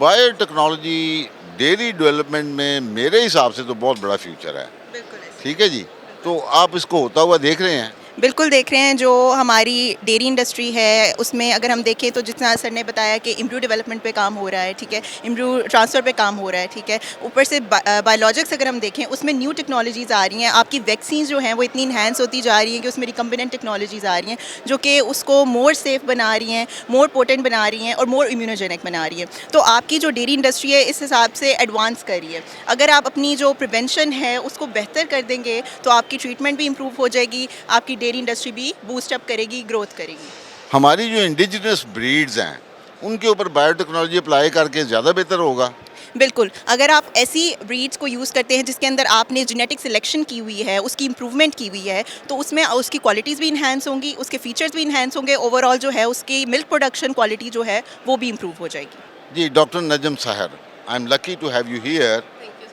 Biotechnology dairy development में मेरे हिसाब से तो बहुत बड़ा फ्यूचर है। बिल्कुल ऐसे। ठीक है जी। तो आप इसको होता हुआ देख रहे हैं? बिल्कुल देख रहे हैं, जो हमारी डेयरी इंडस्ट्री है उसमें अगर हम देखें तो जितना सर ने बताया कि इम्प्रूव डेवलपमेंट पे काम हो रहा है, ठीक है, इम्प्रूव ट्रांसफ़र पे काम हो रहा है, ठीक है। ऊपर से बायोलॉजिक्स अगर हम देखें उसमें न्यू टेक्नोलॉजीज़ आ रही हैं, आपकी वैक्सीन जो हैं वो इतनी इन्हांस होती जा रही हैं कि उसमें रिकम्बिनेंट टेक्नोलॉजीज़ आ रही हैं जो कि उसको मोर सेफ़ बना रही हैं, मोर पोटेंट बना रही हैं और मोर इम्यूनोजेनिक बना रही हैं। तो आपकी जो डेयरी इंडस्ट्री है इस हिसाब से एडवांस कर रही है। अगर आप अपनी जो प्रिवेंशन है उसको बेहतर कर देंगे तो आपकी ट्रीटमेंट भी इम्प्रूव हो जाएगी, आपकी डेयरी इंडस्ट्री भी बूस्ट अप करेगी, ग्रोथ करेगी। हमारी जो इंडिजिनस ब्रीड्स हैं, उनके ऊपर बायोटेक्नोलॉजी अप्लाई करके ज़्यादा बेहतर होगा। बिल्कुल, अगर आप ऐसी ब्रीड्स को यूज़ करते हैं जिसके अंदर आपने जेनेटिक सिलेक्शन की हुई है, उसकी इम्प्रूवमेंट की हुई है, तो उसमें उसकी क्वालिटीज़ भी इन्हांस होंगी, उसके फीचर्स भी इन्हांस होंगे, ओवरऑल जो है उसकी मिल्क प्रोडक्शन क्वालिटी जो है वो भी इम्प्रूव हो जाएगी। जी, doctor Najam Sahar, I am lucky to have you here.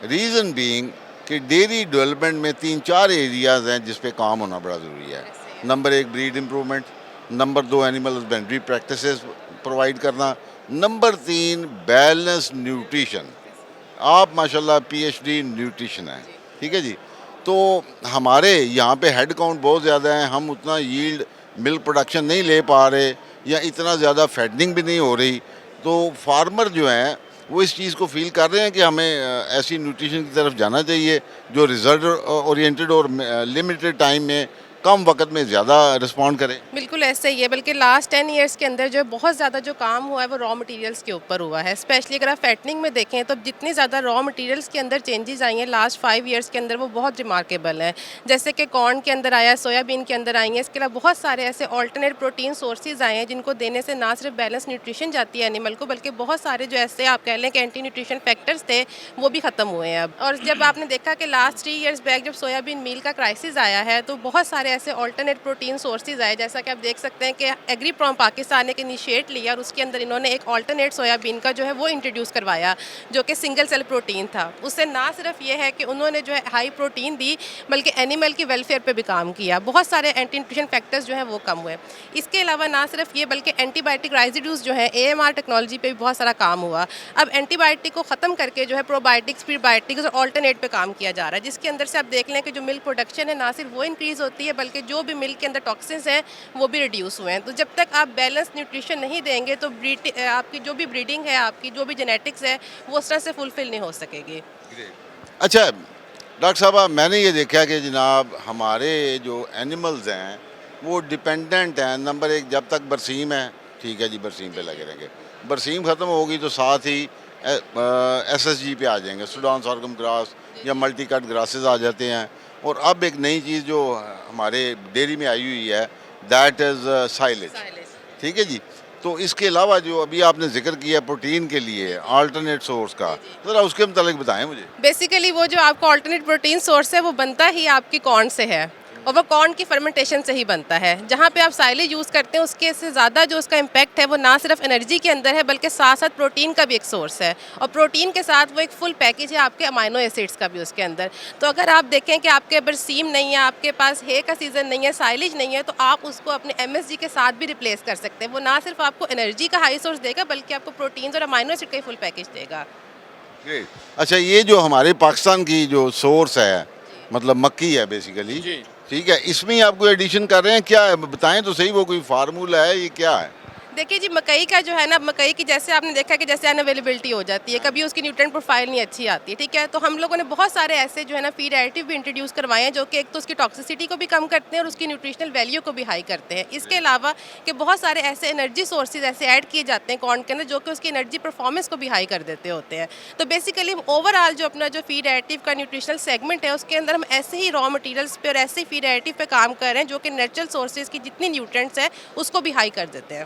Reason being कि डेयरी डेवलपमेंट में 3-4 एरियाज़ हैं जिस पे काम होना बड़ा ज़रूरी है। Number 1 breed improvement, number 2 animal husbandry practices provide करना, नंबर 3 बैलेंस न्यूट्रिशन। आप माशाल्लाह पीएचडी न्यूट्रिशन है, ठीक है जी। तो हमारे यहाँ पे हेड काउंट बहुत ज़्यादा है, हम उतना यील्ड मिल्क प्रोडक्शन नहीं ले पा रहे या इतना ज़्यादा फैटनिंग भी नहीं हो रही। तो फार्मर जो हैं वो इस चीज़ को फील कर रहे हैं कि हमें ऐसी न्यूट्रिशन की तरफ जाना चाहिए जो रिजल्ट ओरिएंटेड और लिमिटेड टाइम में कम वक्त में ज़्यादा रिस्पॉन्ड करे। बिल्कुल ऐसे ही है, बल्कि लास्ट 10 इयर्स के अंदर जो है बहुत ज़्यादा जो काम हुआ है वो रॉ मटेरियल्स के ऊपर हुआ है। स्पेशली अगर आप फैटनिंग में देखें तो जितनी ज़्यादा रॉ मटेरियल्स के अंदर चेंजेस आई हैं लास्ट 5 इयर्स के अंदर वो बहुत रिमार्केबल है। जैसे कि कॉर्न के अंदर आया, सोयाबीन के अंदर आई हैं, इसके अलावा बहुत सारे ऐसे ऑल्टरनेट प्रोटीन सोर्सेज आए हैं जिनको देने से ना सिर्फ बैलेंस न्यूट्रिशन जाती है एनिमल को, बल्कि बहुत सारे जो ऐसे आप कह लें कि एंटी न्यूट्रिशन फैक्टर्स थे वो भी ख़त्म हुए हैं अब। और जब आपने देखा कि लास्ट 3 इयर्स बैक जब सोयाबीन मील का क्राइसिस आया है तो बहुत सारे ऐसे ऑल्टरनेट प्रोटीन सोर्सेज आए, जैसा कि आप देख सकते हैं कि एग्री प्रॉम पाकिस्तान ने एक इनिशिएट लिया और उसके अंदर इन्होंने एक ऑल्टरनेट सोयाबीन का जो है वो इंट्रोड्यूस करवाया जो कि सिंगल सेल प्रोटीन था। उससे ना सिर्फ ये है कि उन्होंने जो है हाई प्रोटीन दी बल्कि एनिमल की वेलफेयर पे भी काम किया, बहुत सारे एंटी न्यूट्रिशन फैक्टर्स जो हैं वो कम हुए। इसके अलावा ना सिर्फ ये बल्कि एंटीबायोटिक रेजिड्यूज जो है AMR टेक्नोलॉजी पे भी बहुत सारा काम हुआ। अब एंटीबायोटिक को ख़त्म करके जो है प्रोबायोटिक्स, प्रीबायोटिक्स और ऑल्टरनेट पे काम किया जा रहा है, जिसके अंदर से आप देख लें कि जो मिल्क प्रोडक्शन है ना सिर्फ वो इंक्रीज़ होती है बल्कि जो भी मिल्क के अंदर टॉक्सिन्स हैं वो भी रिड्यूस हुए हैं। तो जब तक आप बैलेंस न्यूट्रिशन नहीं देंगे तो आपकी जो भी ब्रीडिंग है, आपकी जो भी जेनेटिक्स है वो उस तरह से फुलफिल नहीं हो सकेगी। अच्छा डॉक्टर साहब, मैंने ये देखा कि जनाब हमारे जो एनिमल्स हैं वो डिपेंडेंट हैं। नंबर 1, जब तक बरसीम है, ठीक है जी, बरसीम पे लगे रहेंगे। बरसीम ख़त्म होगी तो साथ ही SSG पे आ जाएंगे, सूडान सॉर्गम ग्रास या मल्टी कट ग्रासेस आ जाते हैं। और अब एक नई चीज़ जो हमारे डेयरी में आई हुई है, दैट इज़ साइलेज, ठीक है जी। तो इसके अलावा जो अभी आपने जिक्र किया प्रोटीन के लिए अल्टरनेट सोर्स का, ज़रा उसके मुतालिक बताएं मुझे। बेसिकली वो जो आपका ऑल्टरनेट प्रोटीन सोर्स है वो बनता ही आपकी कॉर्न से है और वो कॉर्न की फर्मेंटेशन से ही बनता है। जहाँ पे आप साइलेज यूज़ करते हैं उसके से ज़्यादा जो उसका इम्पैक्ट है वो ना सिर्फ एनर्जी के अंदर है बल्कि साथ साथ प्रोटीन का भी एक सोर्स है और प्रोटीन के साथ वो एक फुल पैकेज है आपके अमाइनो एसिड्स का भी उसके अंदर। तो अगर आप देखें कि आपके बरसीम नहीं है, आपके पास हे का सीज़न नहीं है, साइलेज नहीं है, तो आप उसको अपने MSG के साथ भी रिप्लेस कर सकते हैं। वो ना सिर्फ आपको एनर्जी का हाई सोर्स देगा बल्कि आपको प्रोटीन्स और अमाइनो एसिड का फुल पैकेज देगा। ग्रेट। अच्छा, ये जो हमारे पाकिस्तान की जो सोर्स है, मतलब मक्की है बेसिकली, ठीक है, इसमें ही आप कोई एडिशन कर रहे हैं क्या है? बताएं तो सही, वो कोई फार्मूला है, ये क्या है? देखिए जी, मकई का जो है ना, मकई की जैसे आपने देखा कि जैसे अनअवेलेबिलिटी हो जाती है, कभी उसकी न्यूट्रिएंट प्रोफाइल नहीं अच्छी आती है, ठीक है। तो हम लोगों ने बहुत सारे ऐसे जो है ना फीड एडिटिव भी इंट्रोड्यूस करवाए हैं जो कि एक तो उसकी टॉक्सिसिटी को भी कम करते हैं और उसकी न्यूट्रिशनल वैल्यू को भी हाई करते हैं। इसके अलावा कि बहुत सारे ऐसे एनर्जी सोर्सेज ऐसे ऐड किए जाते हैं कॉर्न के अंदर जो कि उसकी एनर्जी परफॉर्मेंस को भी हाई कर देते होते हैं। तो बेसिकली ओवरऑल जो अपना जो फीड एडिटिव का न्यूट्रिशनल सेगमेंट है उसके अंदर हम ऐसे ही रॉ मटीरियल्स पे और ऐसे ही फीड एडिटिव पे काम कर रहे हैं जो कि नेचुरल सोर्सेज की जितनी न्यूट्रिएंट्स हैं उसको भी हाई कर देते हैं।